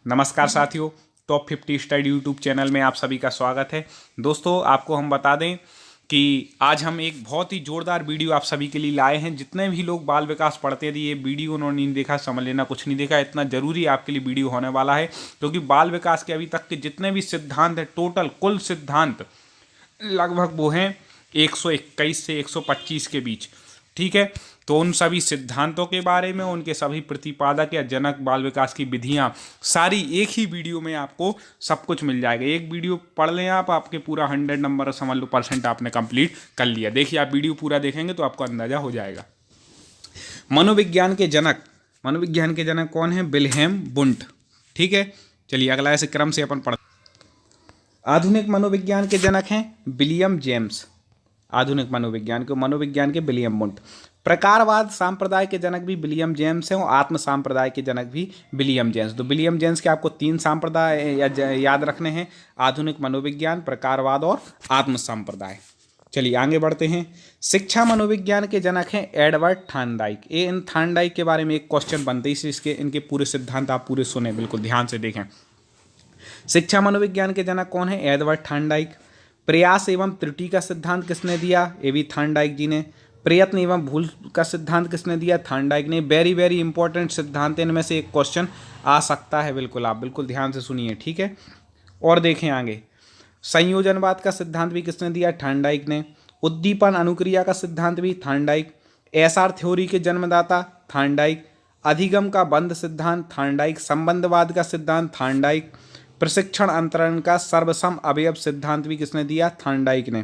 नमस्कार साथियों, top 50 study YouTube channel में आप सभी का स्वागत है। दोस्तों, आपको हम बता दें कि आज हम एक बहुत ही जोरदार वीडियो आप सभी के लिए लाए हैं। जितने भी लोग बाल विकास पढ़ते थे, ये वीडियो उन्होंने नहीं देखा, समझ लेना कुछ नहीं देखा। इतना जरूरी आपके लिए वीडियो होने वाला है, क्योंकि बाल विकास के अभी तक के जितने भी सिद्धांत हैं, टोटल कुल सिद्धांत लगभग वो हैं 121 से 125 के बीच। ठीक है, तो उन सभी सिद्धांतों के बारे में, उनके सभी प्रतिपादक या जनक, बाल विकास की विधियां, सारी एक ही वीडियो में आपको सब कुछ मिल जाएगा। एक वीडियो पढ़ लें आप, आपके पूरा 100 नंबर समझ लो % आपने कंप्लीट कर लिया। देखिए, आप वीडियो पूरा देखेंगे तो आपको अंदाजा हो जाएगा। मनोविज्ञान के जनक कौन है? Wilhelm Wundt. ठीक है, चलिए अगला ऐसे क्रम से अपन पढ़। आधुनिक मनोविज्ञान के जनक हैं विलियम जेम्स। आधुनिक मनोविज्ञान के विलियम वुंट। प्रकारवाद सांप्रदाय के जनक भी विलियम जेम्स हैं और आत्म सांप्रदाय के जनक भी विलियम जेम्स। तो विलियम जेम्स के आपको 3 सांप्रदाय याद रखने हैं: आधुनिक मनोविज्ञान, प्रकारवाद और आत्म सांप्रदाय। चलिए आगे बढ़ते हैं। शिक्षा मनोविज्ञान के जनक हैं एडवर्ड थॉर्नडाइक। ये इन थॉर्नडाइक के बारे में एक क्वेश्चन बनते हैं, इसलिए इनके पूरे सिद्धांत आप पूरे सुने, बिल्कुल ध्यान से देखें। शिक्षा मनोविज्ञान के जनक कौन है? Edward Thorndike. प्रयास एवं त्रुटि का सिद्धांत किसने दिया? ए भी थॉर्नडाइक जी ने। प्रयत्न एवं भूल का सिद्धांत किसने दिया? थॉर्नडाइक ने। वेरी वेरी इंपॉर्टेंट सिद्धांत, इनमें से एक क्वेश्चन आ सकता है, बिल्कुल आप बिल्कुल ध्यान से सुनिए। ठीक है, और देखें आगे। संयोजनवाद का सिद्धांत भी किसने दिया? थॉर्नडाइक ने। उद्दीपन अनुक्रिया का सिद्धांत भी थॉर्नडाइक। एसआर थ्योरी के जन्मदाता थॉर्नडाइक। अधिगम का बंध सिद्धांत थॉर्नडाइक। संबंधवाद का सिद्धांत थॉर्नडाइक। प्रशिक्षण अंतरण का सर्वसम अवयव सिद्धांत भी किसने दिया? थॉर्नडाइक ने।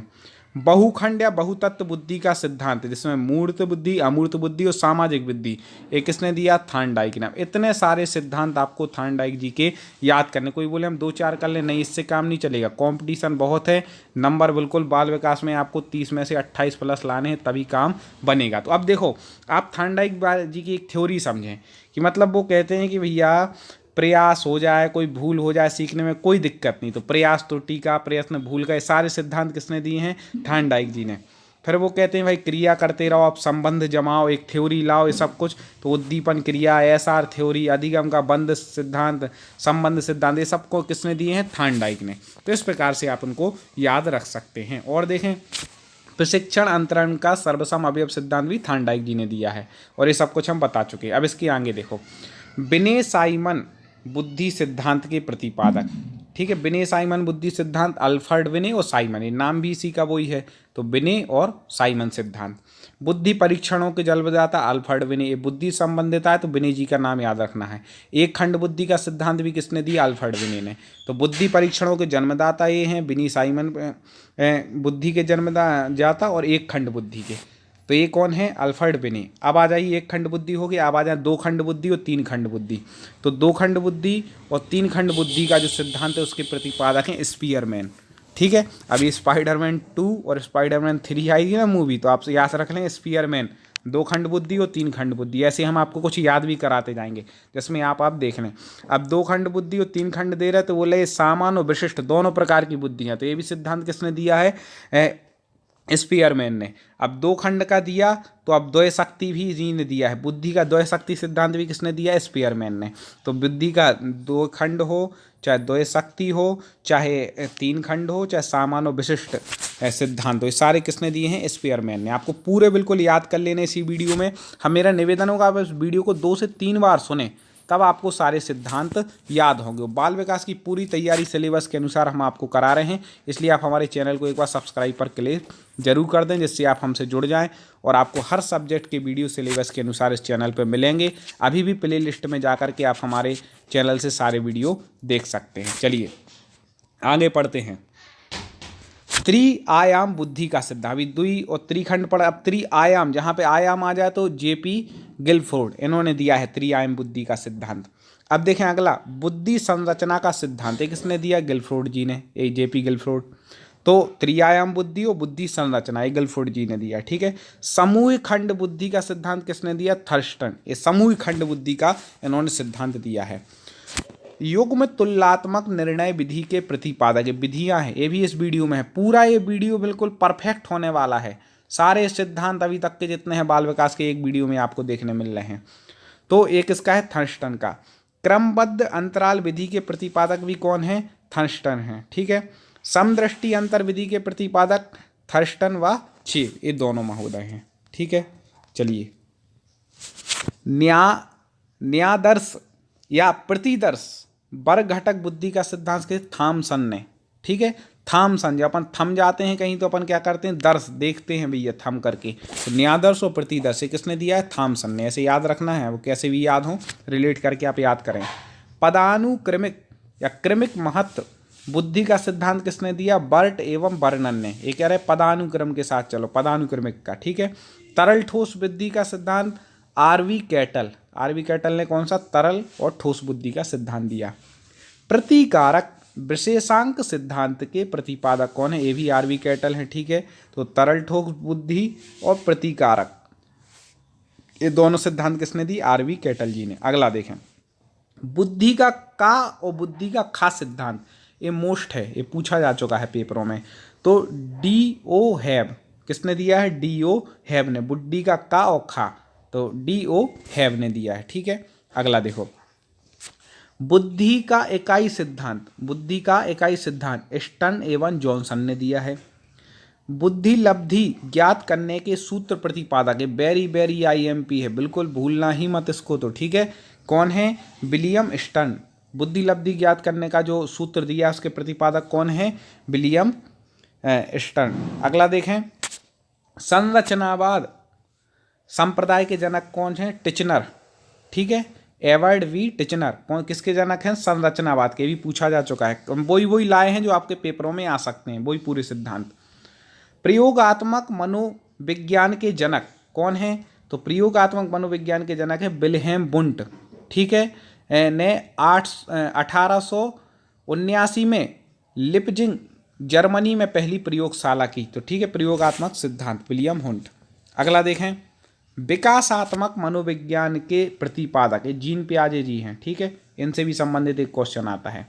बहुखंड या बहुतत्व बुद्धि का सिद्धांत, जिसमें मूर्त बुद्धि, अमूर्त बुद्धि और सामाजिक बुद्धि, ये किसने दिया? थॉर्नडाइक ने। इतने सारे सिद्धांत आपको थॉर्नडाइक जी के याद करने। कोई बोले हम 2-4 कर लें, नहीं, इससे काम नहीं चलेगा। कंपटीशन बहुत है, नंबर बिल्कुल बाल विकास में आपको 30 में से 28 प्लस लाने हैं, तभी काम बनेगा। तो अब देखो, आप थॉर्नडाइक जी की एक थ्योरी समझें कि मतलब वो कहते हैं कि भैया प्रयास हो जाए, कोई भूल हो जाए, सीखने में कोई दिक्कत नहीं, तो प्रयास त्रुटि का, प्रयत्न भूल का, ये सारे सिद्धांत किसने दिए हैं? थॉर्नडाइक जी ने। फिर वो कहते हैं भाई क्रिया करते रहो, आप संबंध जमाओ, एक थ्योरी लाओ, ये सब कुछ। तो उद्दीपन क्रिया, एसआर थ्योरी, अधिगम का बंध सिद्धांत, संबंध सिद्धांत, ये सबको किसने दिए हैं? थॉर्नडाइक ने। तो इस प्रकार से आप उनको याद रख सकते हैं। और देखें, प्रशिक्षण अंतरण का सर्वसम अवयव सिद्धांत भी थॉर्नडाइक जी ने दिया है, और ये सब कुछ हम बता चुके हैं। अब इसके आगे देखो, बिने साइमन बुद्धि सिद्धांत के प्रतिपादक। ठीक है, बिने साइमन बुद्धि सिद्धांत, अल्फ्रेड बिने और साइमन, ये नाम भी इसी का वही है। तो बिने और साइमन सिद्धांत। बुद्धि परीक्षणों के जन्मदाता अल्फ्रेड बिने। ये बुद्धि संबंधिता है, तो बिने जी का नाम याद रखना है। एक खंड बुद्धि का सिद्धांत भी किसने दिया? अल्फ्रेड बिने ने। तो बुद्धि परीक्षणों के जन्मदाता ये हैं बिनी साइमन, बुद्धि के जन्मदाता, और एक खंड बुद्धि के। तो ये कौन है? अल्फ्रेड बिने। अब आ जाइए, एक खंड बुद्धि हो गई, अब आ जाए 2 खंड बुद्धि और 3 खंड बुद्धि। तो 2 खंड बुद्धि और 3 खंड बुद्धि का जो सिद्धांत है, उसके प्रतिपादक हैं स्पीयरमैन। ठीक है, अभी स्पाइडरमैन 2 और स्पाइडरमैन 3 आएगी ना मूवी, तो आप याद रख लें स्पीयरमैन, 2 खंड बुद्धि और 3 खंड बुद्धि। ऐसे हम आपको कुछ याद भी कराते जाएंगे, जिसमें आप देख लें। अब 2 खंड बुद्धि और 3 खंड दे रहे, तो बोले सामान्य और विशिष्ट दोनों प्रकार की बुद्धियाँ। तो ये भी सिद्धांत किसने दिया है? स्पीयरमैन ने। अब 2 खंड का दिया, तो अब द्वय शक्ति भी जी ने दिया है। बुद्धि का द्वय शक्ति सिद्धांत भी किसने दिया है? स्पीयरमैन ने। तो बुद्धि का 2 खंड हो, चाहे द्वय शक्ति हो, चाहे 3 खंड हो, चाहे सामान्य विशिष्ट सिद्धांत हो, ये सारे किसने दिए हैं? स्पीयरमैन ने। आपको पूरे बिल्कुल याद कर लेने इसी वीडियो में। हम, मेरा निवेदन होगा, आप इस वीडियो को 2 से 3 बार सुने, तब आपको सारे सिद्धांत याद होंगे। बाल विकास की पूरी तैयारी सिलेबस के अनुसार हम आपको करा रहे हैं, इसलिए आप हमारे चैनल को एक बार सब्सक्राइब पर क्लिक जरूर कर दें, जिससे आप हमसे जुड़ जाएं और आपको हर सब्जेक्ट के वीडियो सिलेबस के अनुसार इस चैनल पर मिलेंगे। अभी भी प्ले लिस्ट में जाकर के आप हमारे चैनल से सारे वीडियो देख सकते हैं। चलिए आगे पढ़ते हैं। त्रिआयाम बुद्धि का सिद्धांत, अभी द्वि और त्रिखंड पढ़ा, अब त्रिआयाम, जहाँ पे आयाम आ जाए तो जेपी गिलफोर्ड, इन्होंने दिया है त्रिआयाम बुद्धि का सिद्धांत। अब देखें अगला, बुद्धि संरचना का सिद्धांत, किसने दिया? गिलफोर्ड जी ने, ये जेपी गिलफोर्ड। तो त्रिआयाम बुद्धि और बुद्धि संरचना, ये गिलफोर्ड जी ने दिया। ठीक है, समूह खंड बुद्धि का सिद्धांत किसने दिया? थर्स्टन। ये समूह खंड बुद्धि का इन्होंने सिद्धांत दिया है। युग्म तुलनात्मक निर्णय विधि के प्रतिपादक, विधियां हैं, ये भी इस वीडियो में है। पूरा ये वीडियो बिल्कुल परफेक्ट होने वाला है। सारे सिद्धांत अभी तक के जितने हैं बाल विकास के, एक वीडियो में आपको देखने मिल रहे हैं। तो एक इसका है थर्स्टन का, क्रमबद्ध अंतराल विधि के प्रतिपादक भी कौन है? थर्स्टन है। ठीक है। समदृष्टि अंतर विधि के प्रतिपादक थर्स्टन व चेव, ये दोनों महोदय हैं। ठीक है। चलिए, न्यादर्श या प्रतिदर्श वर्ग घटक बुद्धि का सिद्धांत के थॉमसन ने। ठीक है। थॉमसन, जब अपन थम जाते हैं कहीं तो अपन क्या करते हैं? दर्श देखते हैं भैया थम करके। तो न्यादर्श और प्रतिदर्श किसने दिया है? थॉमसन ने। ऐसे याद रखना है, वो कैसे भी याद हो, रिलेट करके आप याद करें। पदानुक्रमिक या क्रमिक महत्व बुद्धि का सिद्धांत किसने दिया? बर्ट एवं बर्नन ने। ये कह रहे पदानुक्रम के साथ चलो, पदानुक्रमिक का। ठीक है। तरल ठोस बुद्धि का सिद्धांत आरवी कैटल। आरवी कैटल ने कौन सा? तरल और ठोस बुद्धि का सिद्धांत दिया। प्रतिकारक विशेषांक सिद्धांत के प्रतिपादक कौन है? ये भी आरवी कैटल है। ठीक है। तो तरल ठोस बुद्धि और प्रतिकारक, ये दोनों सिद्धांत किसने दी? आरवी कैटल जी ने। अगला देखें, बुद्धि का और बुद्धि का खा सिद्धांत, ये मोस्ट है, ये पूछा जा चुका है पेपरों में। तो डी.ओ. हैब किसने दिया है? डी.ओ. हैब ने। बुद्धि का का और खा, तो डी.ओ. हैब ने दिया है। ठीक है। अगला देखो, बुद्धि का इकाई सिद्धांत, बुद्धि का इकाई सिद्धांत स्टर्न एवं जॉनसन ने दिया है। बुद्धि लब्धि ज्ञात करने के सूत्र प्रतिपादक है, वेरी वेरी आईएमपी है, बिल्कुल भूलना ही मत इसको। तो ठीक है, कौन है? William stern. बुद्धि लब्धि ज्ञात करने का जो सूत्र दिया उसके प्रतिपादक कौन है? William stern. अगला देखें, संरचनावाद संप्रदाय के जनक कौन है? टिचनर। ठीक है। एवर्ड वी टिचनर कौन, किसके जनक हैं? संरचनावाद के। भी पूछा जा चुका है, वही लाए हैं जो आपके पेपरों में आ सकते हैं, वही पूरे सिद्धांत। प्रयोगात्मक मनोविज्ञान के जनक कौन है? तो प्रयोगात्मक मनोविज्ञान के जनक है विल्हेम बुंट। ठीक है। ने 1879 में लिपजिंग जर्मनी में पहली प्रयोगशाला की। तो ठीक है, प्रयोगात्मक सिद्धांत विलियम हुंट। अगला देखें, विकासात्मक मनोविज्ञान के प्रतिपादक ये जीन पियाजे जी हैं। ठीक है। इनसे भी संबंधित एक क्वेश्चन आता है।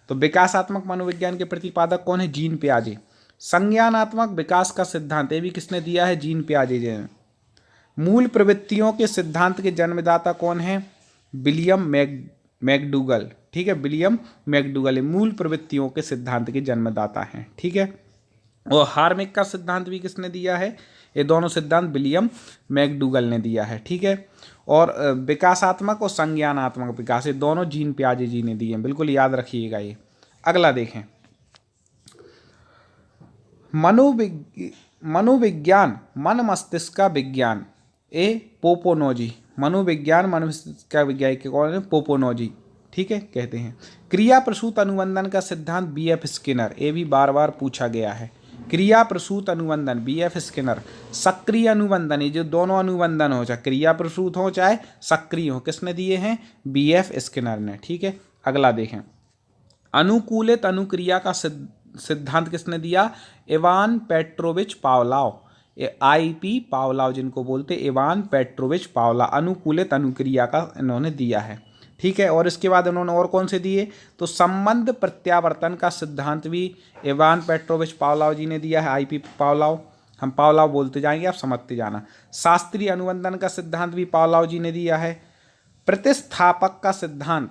तो विकासात्मक मनोविज्ञान के प्रतिपादक कौन है? जीन पियाजे। संज्ञानात्मक विकास का सिद्धांत ये भी किसने दिया है? जीन पियाजे जी ने। मूल प्रवृत्तियों के सिद्धांत के जन्मदाता कौन है? William McDougall. ठीक है, विलियम मैकडूगल मूल प्रवृत्तियों के सिद्धांत के जन्मदाता हैं। ठीक है। और हार्मिक का सिद्धांत भी किसने दिया है? ये दोनों सिद्धांत विलियम मैकडूगल ने दिया है। ठीक है। और विकासात्मक और संज्ञानात्मक विकास ये दोनों जीन पियाजे जी ने दिए हैं, बिल्कुल याद रखिएगा ये। अगला देखें, मनोविज्ञान मन मस्तिष्क का विज्ञान ए पोपोनोजी। मनोविज्ञान मन मस्तिष्क का वैज्ञानिक कौन है? पोपोनोजी। ठीक है, कहते हैं। क्रिया प्रसूत अनुबंधन का सिद्धांत बी.एफ. स्किनर, ये भी बार बार पूछा गया है। क्रिया प्रसूत अनुबंधन बी.एफ. स्किनर। सक्रिय अनुबंधन, ये जो दोनों अनुबंधन हो, चाहे क्रिया प्रसूत हो चाहे सक्रिय हो, किसने दिए हैं? बी.एफ. स्किनर ने। ठीक है। अगला देखें, अनुकूलित अनुक्रिया का सिद्धांत किसने दिया? Ivan Petrovich पावलाव। आई.पी. पावलाव जिनको बोलते, इवान पेट्रोविच पावला अनुकूलित अनुक्रिया का इन्होंने दिया है। ठीक है। और इसके बाद उन्होंने और कौन से दिए? तो संबंध प्रत्यावर्तन का सिद्धांत भी इवान पेट्रोविच पावलाव जी ने दिया है। आई.पी. पावलाव, हम पावलाव बोलते जाएंगे, आप समझते जाना। शास्त्रीय अनुबंधन का सिद्धांत भी पावलाव जी ने दिया है। प्रतिस्थापक का सिद्धांत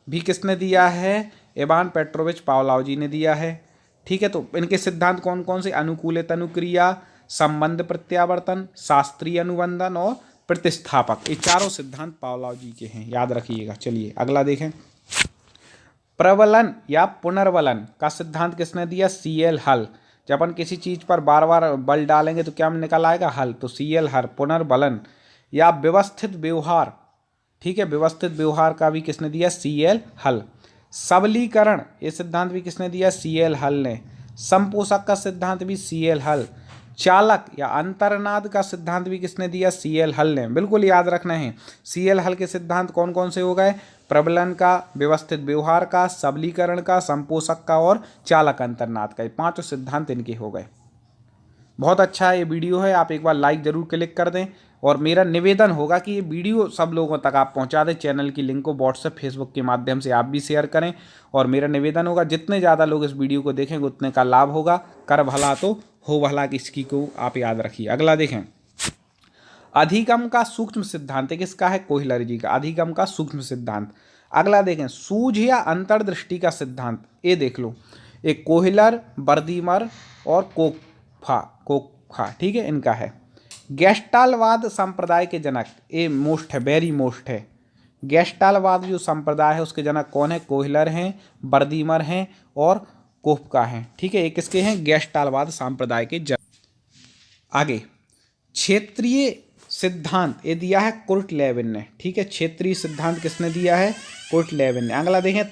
भी किसने दिया है? इवान पेट्रोविच पावलाव जी ने दिया है। ठीक है। तो इनके सिद्धांत कौन कौन से? अनुकूलित अनुक्रिया, संबंध प्रत्यावर्तन, शास्त्रीय अनुबंधन और प्रतिस्थापक, ये चारों सिद्धांत पावलाव जी के हैं, याद रखिएगा। चलिए अगला देखें, प्रबलन या पुनर्बलन का सिद्धांत किसने दिया? सी.एल. हल। जब अपन किसी चीज पर बार बार बल डालेंगे तो क्या निकल आएगा? हल। तो सी.एल. हल। पुनर्बलन या व्यवस्थित व्यवहार, ठीक है, व्यवस्थित व्यवहार का भी किसने दिया? सी.एल. हल। सबलीकरण, ये सिद्धांत भी किसने दिया? सी.एल. हल ने। संपोषक का सिद्धांत भी सी.एल. हल। चालक या अंतर्नाद का सिद्धांत भी किसने दिया? सी.एल. हल ने। बिल्कुल याद रखना है। सी.एल. हल के सिद्धांत कौन कौन से हो गए? प्रबलन का, व्यवस्थित व्यवहार का, सबलीकरण का, संपोषक का और चालक अंतर्नाद का, ये पांचों सिद्धांत इनके हो गए। बहुत अच्छा ये वीडियो है, आप एक बार लाइक ज़रूर क्लिक कर दें। और मेरा निवेदन होगा कि ये वीडियो सब लोगों तक आप पहुंचा दें। चैनल की लिंक को व्हाट्सएप फेसबुक के माध्यम से आप भी शेयर करें। और मेरा निवेदन होगा, जितने ज़्यादा लोग इस वीडियो को देखेंगे उतने का लाभ होगा। कर भला तो हो भला, किसकी को आप याद रखिए। अगला देखें, अधिगम का सूक्ष्म सिद्धांत किसका है? कोहिलर जी का। अधिगम का सूक्ष्म सिद्धांत, अगला देखें, सूझ या अंतर्दृष्टि का सिद्धांत, ये देख लो, एक कोहलर, बर्दीमर और कोखा, ठीक है, इनका है। गेस्टालवाद संप्रदाय के जनक, ये मोस्ट है, वेरी मोस्ट है। गेस्टालवाद जो संप्रदाय है उसके जनक कौन है? कोहलर हैं, बर्दीमर हैं और कोफका हैं, ठीक है, ये किसके हैं? गेस्टालवाद संप्रदाय के जनक। आगे क्षेत्रीय सिद्धांत ये दिया है कुर्ट लेविन ने, ठीक है, क्षेत्रीय सिद्धांत किसने दिया है? कुर्ट लेविन ने। अगला देखें,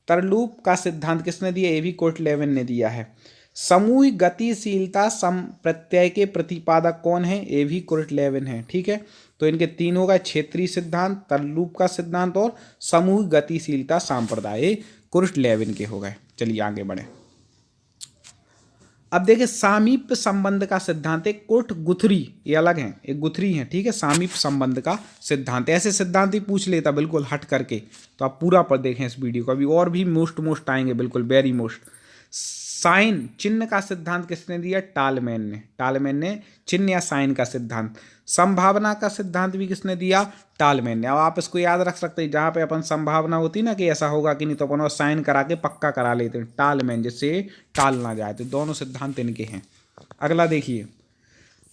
तरलूप का सिद्धांत किसने दिया? ये भी कुर्ट लेविन ने दिया है। समूह गतिशीलता संप्रत्यय के प्रतिपादक कौन है? ये भी कुर्ट लेविन है, ठीक है। तो इनके तीन होगा, क्षेत्रीय सिद्धांत, तरलूप का सिद्धांत और समूह गतिशीलता संप्रदाय, कुर्ट लेविन के हो गए। चलिए आगे बढ़े। अब देखिए, सामीप्य संबंध का सिद्धांत, एक कुर्ट गुथरी, ये अलग है, एक गुथरी है, ठीक है, सामीप्य संबंध का सिद्धांत। ऐसे सिद्धांत ही पूछ लेता बिल्कुल हट करके, तो आप पूरा पर देखें इस वीडियो को, अभी और भी मोस्ट आएंगे, बिल्कुल वेरी मोस्ट। साइन चिन्ह का सिद्धांत किसने दिया? टालमैन ने चिन्ह या साइन का सिद्धांत। संभावना का सिद्धांत भी किसने दिया? टालमैन ने। अब आप इसको याद रख सकते हैं, जहाँ पे अपन संभावना होती ना कि ऐसा होगा कि नहीं, तो अपन साइन करा के पक्का करा लेते हैं, टालमैन, जिससे टाल ना जाए, तो दोनों सिद्धांत इनके हैं। अगला देखिए,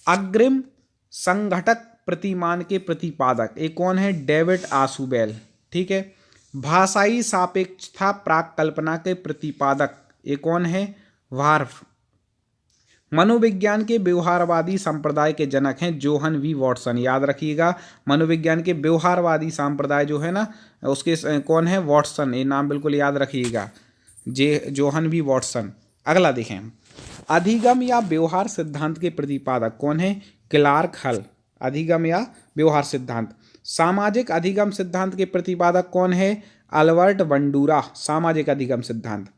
अग्रिम संघटक प्रतिमान के प्रतिपादक, एक कौन है? डेविड आशुबेल, ठीक है। भाषाई सापेक्षता प्राक कल्पना के प्रतिपादक, ये कौन है? वार्फ। मनोविज्ञान के व्यवहारवादी संप्रदाय के जनक हैं जोहन वी वॉटसन, याद रखिएगा, मनोविज्ञान के व्यवहारवादी संप्रदाय जो है ना, उसके कौन है? वॉटसन, ये नाम बिल्कुल याद रखिएगा, जोहन वी वॉटसन। अगला देखें, अधिगम या व्यवहार सिद्धांत के प्रतिपादक कौन है? क्लार्क हल, अधिगम या व्यवहार सिद्धांत। सामाजिक अधिगम सिद्धांत के प्रतिपादक कौन है? अल्बर्ट बंडूरा, सामाजिक अधिगम सिद्धांत।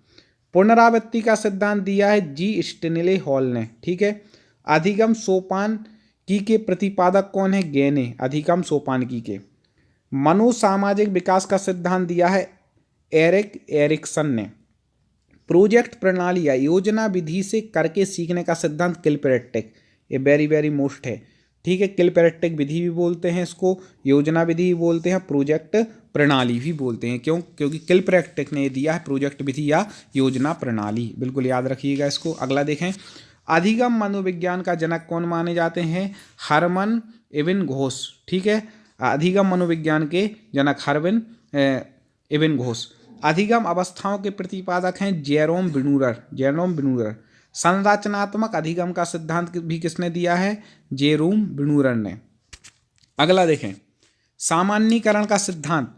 पुनरावृत्ति का सिद्धांत दिया है जी स्टेनले हॉल ने, ठीक है। अधिगम सोपानकी के प्रतिपादक कौन है? गेने, अधिगम सोपानकी के। मनोसामाजिक विकास का सिद्धांत दिया है एरिक एरिक्सन ने। प्रोजेक्ट प्रणाली या योजना विधि से करके सीखने का सिद्धांत किलपैट्रिक, ये वेरी वेरी मोस्ट है, ठीक है। किलपैट्रिक विधि भी बोलते हैं इसको, योजना विधि भी बोलते हैं, प्रोजेक्ट प्रणाली भी बोलते हैं। क्यों? क्योंकि किलपैट्रिक ने दिया है प्रोजेक्ट विधि या योजना प्रणाली, बिल्कुल याद रखिएगा इसको। अगला देखें, अधिगम मनोविज्ञान का जनक कौन माने जाते हैं? हरमन एबिंगहॉस, ठीक है, अधिगम मनोविज्ञान के जनक हरमन एबिंगहॉस। अधिगम अवस्थाओं के प्रतिपादक हैं जेरोम बिनूरर। संरचनात्मक अधिगम का सिद्धांत भी किसने दिया है? जेरोम बिनूरर ने। अगला देखें, सामान्यीकरण का सिद्धांत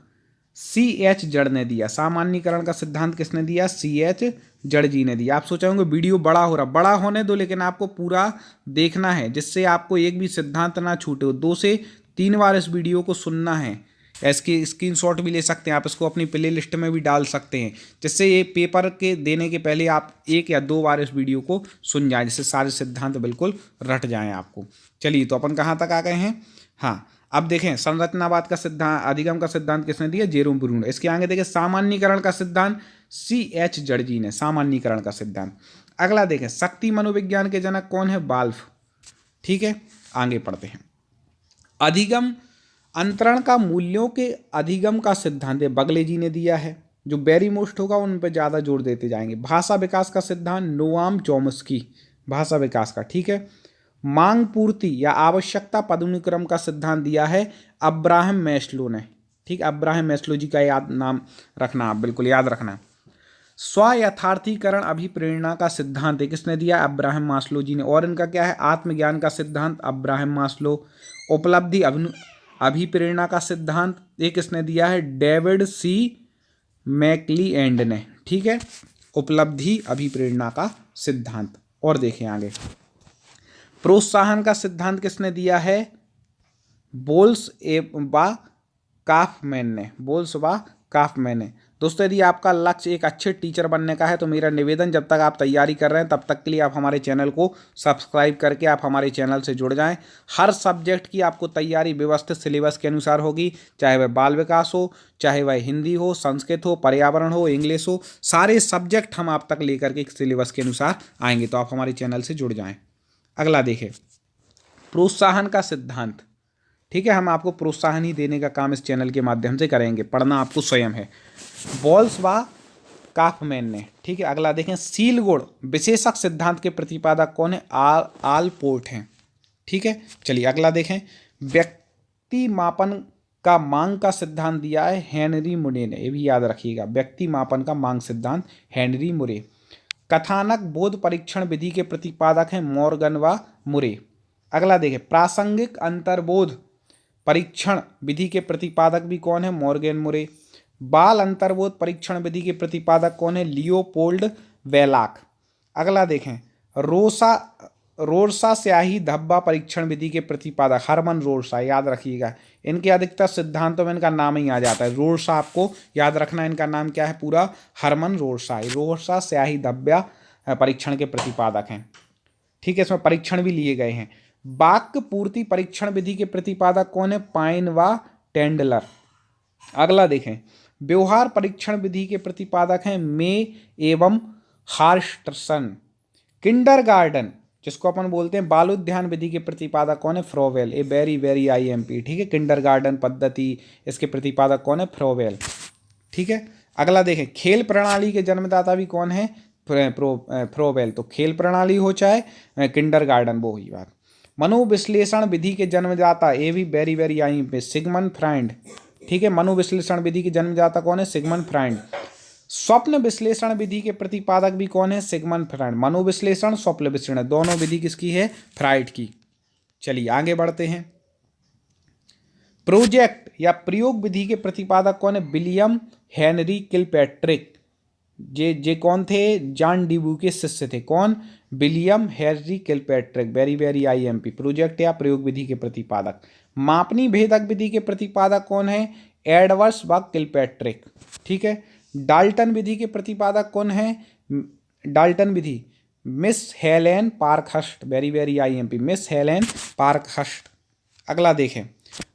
C.H. जड़ ने दिया। सामान्यीकरण का सिद्धांत किसने दिया? C.H. जड़ जी ने दिया। आप सोच रहे होंगे वीडियो बड़ा हो रहा, बड़ा होने दो, लेकिन आपको पूरा देखना है, जिससे आपको एक भी सिद्धांत ना छूटे। 2 से 3 बार इस वीडियो को सुनना है। इसकी स्क्रीनशॉट भी ले सकते हैं आप, इसको अपनी प्ले लिस्ट में भी डाल सकते हैं, जिससे ये पेपर के देने के पहले आप 1 या 2 बार इस वीडियो को सुन जाएं, जिससे सारे सिद्धांत बिल्कुल रट जाएं आपको। चलिए, तो अपन कहाँ तक आ गए हैं? हाँ, अब देखें, संरचनावाद का सिद्धांत, अधिगम का सिद्धांत किसने दिया? Jerome Bruner. इसके आगे देखें, सामान्यीकरण का सिद्धांत C.H. जड़ जी ने, सामान्यीकरण का सिद्धांत। अगला देखें, शक्ति मनोविज्ञान के जनक कौन है? बाल्फ, ठीक है। आगे पढ़ते हैं, अधिगम अंतरण का मूल्यों के अधिगम का सिद्धांत बगले जी ने दिया है। जो वेरी मोस्ट होगा उन पर ज़्यादा जोर देते जाएंगे। भाषा विकास का सिद्धांत नोआम चॉम्स्की, भाषा विकास का, ठीक है। मांग पूर्ति या आवश्यकता पदानुक्रम का सिद्धांत दिया है अब्राहम मैस्लो ने, ठीक है। अब्राहम मैस्लो जी का याद नाम रखना, आप बिल्कुल याद रखना। स्वयथार्थीकरण अभिप्रेरणा का सिद्धांत किसने दिया? अब्राहम मास्लो जी ने। और इनका क्या है? आत्मज्ञान का सिद्धांत अब्राहम मास्लो। उपलब्धि अभिप्रेरणा का सिद्धांत ये किसने दिया है? David C. मैकलीएंड ने, ठीक है। उपलब्धि अभिप्रेरणा का सिद्धांत। और देखें आगे, प्रोत्साहन का सिद्धांत किसने दिया है? बोल्स व काफमैन ने। दोस्तों, यदि आपका लक्ष्य एक अच्छे टीचर बनने का है तो मेरा निवेदन, जब तक आप तैयारी कर रहे हैं तब तक के लिए आप हमारे चैनल को सब्सक्राइब करके आप हमारे चैनल से जुड़ जाएं। हर सब्जेक्ट की आपको तैयारी व्यवस्थित सिलेबस के अनुसार होगी, चाहे वह बाल विकास हो, चाहे वह हिंदी हो, संस्कृत हो, पर्यावरण हो, इंग्लिश हो, सारे सब्जेक्ट हम आप तक लेकर के सिलेबस के अनुसार आएंगे, तो आप हमारे चैनल से जुड़ जाएँ। अगला देखें, प्रोत्साहन का सिद्धांत, ठीक है, हम आपको प्रोत्साहन ही देने का काम इस चैनल के माध्यम से करेंगे, पढ़ना आपको स्वयं है। बॉल्स व काफमैन ने, ठीक है। अगला देखें, सील गुण विशेषक सिद्धांत के प्रतिपादक कौन है? आलपोर्ट हैं, ठीक है। चलिए अगला देखें, व्यक्ति मापन का मांग का सिद्धांत दिया है हेनरी मुरे ने, ये भी याद रखिएगा, व्यक्ति मापन का मांग सिद्धांत हेनरी मुरे। कथानक बोध परीक्षण विधि के प्रतिपादक हैं मॉर्गन व मुरे। अगला देखें, प्रासंगिक अंतर्बोध परीक्षण विधि के प्रतिपादक भी कौन है? मॉर्गन मुरे। बाल अंतर्बोध परीक्षण विधि के प्रतिपादक कौन है? लियोपोल्ड वेलाक। अगला देखें, रोरसा स्याही धब्बा परीक्षण विधि के प्रतिपादक हरमन रोरसा, याद रखिएगा। इनके अधिकतर सिद्धांतों में इनका नाम ही आ जाता है, रोरसा आपको याद रखना, इनका नाम क्या है पूरा? हरमन रोरसा। रोरसा स्याही धब्बा परीक्षण के प्रतिपादक हैं, ठीक है। इसमें परीक्षण भी लिए गए हैं। वाक्य पूर्ति परीक्षण विधि के प्रतिपादक कौन है? पाइन व टेंडलर। अगला देखें, व्यवहार परीक्षण विधि के प्रतिपादक हैं मे एवं हार्स्टसन। किंडरगार्टन जिसको अपन बोलते हैं बालोद्यान विधि के प्रतिपादक कौन है? फ्रोवेल। ए वेरी वेरी IMP, ठीक है। किंडरगार्टन पद्धति, इसके प्रतिपादक कौन है? फ्रोवेल, ठीक है। अगला देखें, खेल प्रणाली के जन्मदाता भी कौन है? फ्रोवेल। तो खेल प्रणाली हो चाहे किंडरगार्टन, वो हुई बात। मनोविश्लेषण विधि के जन्मदाता, ये भी very very IMP, Sigmund Freud, ठीक है। मनोविश्लेषण विधि के जन्मदाता कौन है? Sigmund Freud. स्वप्न विश्लेषण विधि के प्रतिपादक भी कौन है? Sigmund Freud. मनोविश्लेषण, स्वप्न विश्लेषण दोनों विधि किसकी है? फ्राइड की। चलिए आगे बढ़ते हैं। प्रोजेक्ट या प्रयोग विधि के प्रतिपादक कौन है? William Henry Kilpatrick. जे कौन थे? जॉन डीबू के शिष्य थे। कौन? William Henry Kilpatrick, very very IMP। Project या प्रयोग विधि के प्रतिपादक। मापनी भेदक विधि के प्रतिपादक कौन है? एडवर्स व किलपैट्रिक, ठीक है। डाल्टन विधि के प्रतिपादक कौन है? डाल्टन विधि miss Helen Parkhurst, very very IMP, miss Helen Parkhurst. अगला देखें,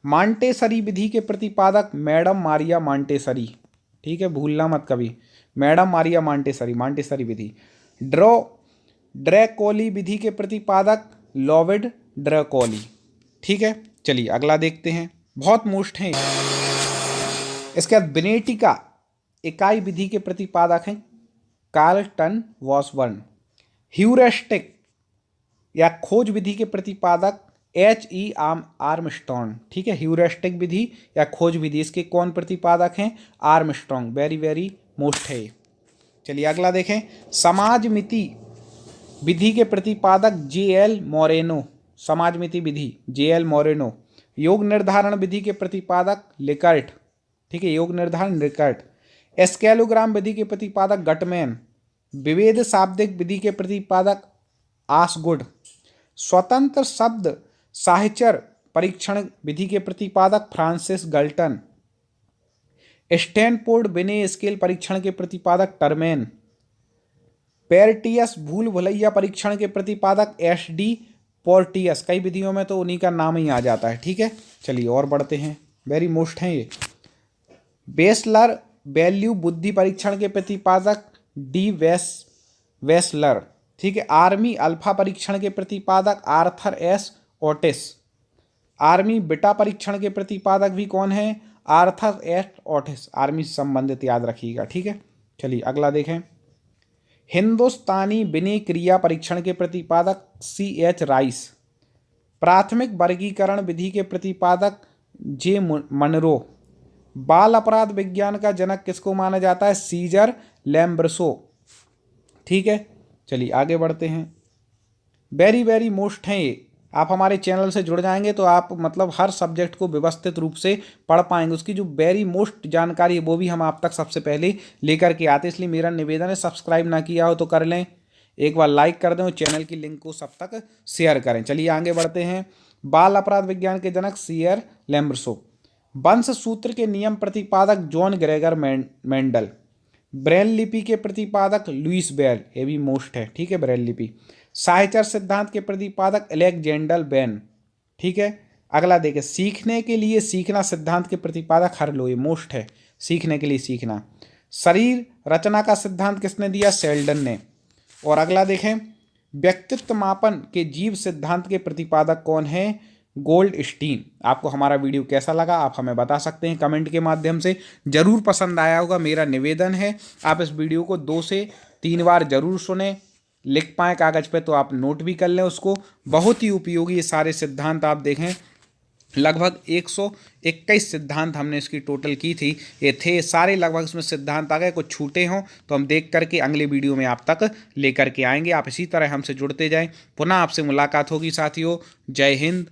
मांटेसरी विधि के प्रतिपादक मैडम मारिया मांटेसरी, ठीक है, भूलना मत कभी, मैडम मारिया मांटेसरी, मांटेसरी विधि। ड्रैकोली विधि के प्रतिपादक लॉविड ड्रैकोली, ठीक है। चलिए अगला देखते हैं, बहुत मोस्ट हैं। इसके बाद बेनेटिका इकाई विधि के प्रतिपादक हैं कार्लटन वॉसबर्न। ह्यूरिस्टिक या खोज विधि के प्रतिपादक HE आर्मस्ट्रॉन्ग, ठीक है। ह्यूरिस्टिक विधि या खोज विधि, इसके कौन प्रतिपादक हैं? आर्मस्ट्रॉन्ग, वेरी वेरी मोस्ट है। चलिए अगला देखें, समाजमिति विधि के प्रतिपादक JL मोरेनो, समाजमिति विधि JL मोरेनो। योग निर्धारण विधि के प्रतिपादक लिकर्ट, ठीक है, योग निर्धारण लिकर्ट। स्केलोग्राम विधि के प्रतिपादक गटमैन। विभेद शाब्दिक विधि के प्रतिपादक आसगुड। स्वतंत्र शब्द साहचर्य परीक्षण विधि के प्रतिपादक फ्रांसिस गल्टन। स्टैनफोर्ड बिने स्केल परीक्षण के प्रतिपादक टर्मेन। पेर्टियस भूल भुलैया परीक्षण के प्रतिपादक SD पोर्टियस। कई विधियों में तो उन्हीं का नाम ही आ जाता है, ठीक है। चलिए और बढ़ते हैं, वेरी मोस्ट हैं ये। बेसलर वैल्यू बुद्धि परीक्षण के प्रतिपादक D वेसलर, ठीक है। आर्मी अल्फा परीक्षण के प्रतिपादक Arthur S Otis. Army beta परीक्षण के प्रतिपादक भी कौन है? आर्थर S ओटिस, आर्मी से संबंधित याद रखिएगा, ठीक है। चलिए अगला देखें, हिंदुस्तानी विनय क्रिया परीक्षण के प्रतिपादक CH राइस। प्राथमिक वर्गीकरण विधि के प्रतिपादक J मनरो। बाल अपराध विज्ञान का जनक किसको माना जाता है? सीजर लैम्ब्रसो, ठीक है। चलिए आगे बढ़ते हैं, वेरी वेरी मोस्ट हैं ये। आप हमारे चैनल से जुड़ जाएंगे तो आप मतलब हर सब्जेक्ट को व्यवस्थित रूप से पढ़ पाएंगे, उसकी जो वेरी मोस्ट जानकारी है वो भी हम आप तक सबसे पहले लेकर के आते हैं। इसलिए मेरा निवेदन है, सब्सक्राइब ना किया हो तो कर लें, एक बार लाइक कर दें और चैनल की लिंक को सब तक शेयर करें। चलिए आगे बढ़ते हैं, बाल अपराध विज्ञान के जनक सीयर लैम्ब्रसो। वंश सूत्र के नियम प्रतिपादक जॉन ग्रेगर मेंडल। ब्रेल लिपि के प्रतिपादक लुइस बेल, ये भी मोस्ट है, ठीक है, ब्रेल लिपि। साहचर्य सिद्धांत के प्रतिपादक अलेक्जेंडर बेन, ठीक है। अगला देखें, सीखने के लिए सीखना सिद्धांत के प्रतिपादक हरलो, ये मोस्ट है, सीखने के लिए सीखना। शरीर रचना का सिद्धांत किसने दिया? सेल्डन ने। और अगला देखें, व्यक्तित्व मापन के जीव सिद्धांत के प्रतिपादक कौन है? गोल्डस्टीन। आपको हमारा वीडियो कैसा लगा आप हमें बता सकते हैं कमेंट के माध्यम से। जरूर पसंद आया होगा, मेरा निवेदन है आप इस वीडियो को 2 से 3 बार जरूर सुने, लिख पाएँ कागज़ पे तो आप नोट भी कर लें उसको। बहुत ही उपयोगी ये सारे सिद्धांत आप देखें, लगभग 121 सिद्धांत हमने इसकी टोटल की थी, ये थे सारे लगभग इसमें सिद्धांत आ गए। कुछ छूटे हों तो हम देख करके अगले वीडियो में आप तक लेकर के आएंगे। आप इसी तरह हमसे जुड़ते जाएं। पुनः आपसे मुलाकात होगी साथियों। जय हिंद,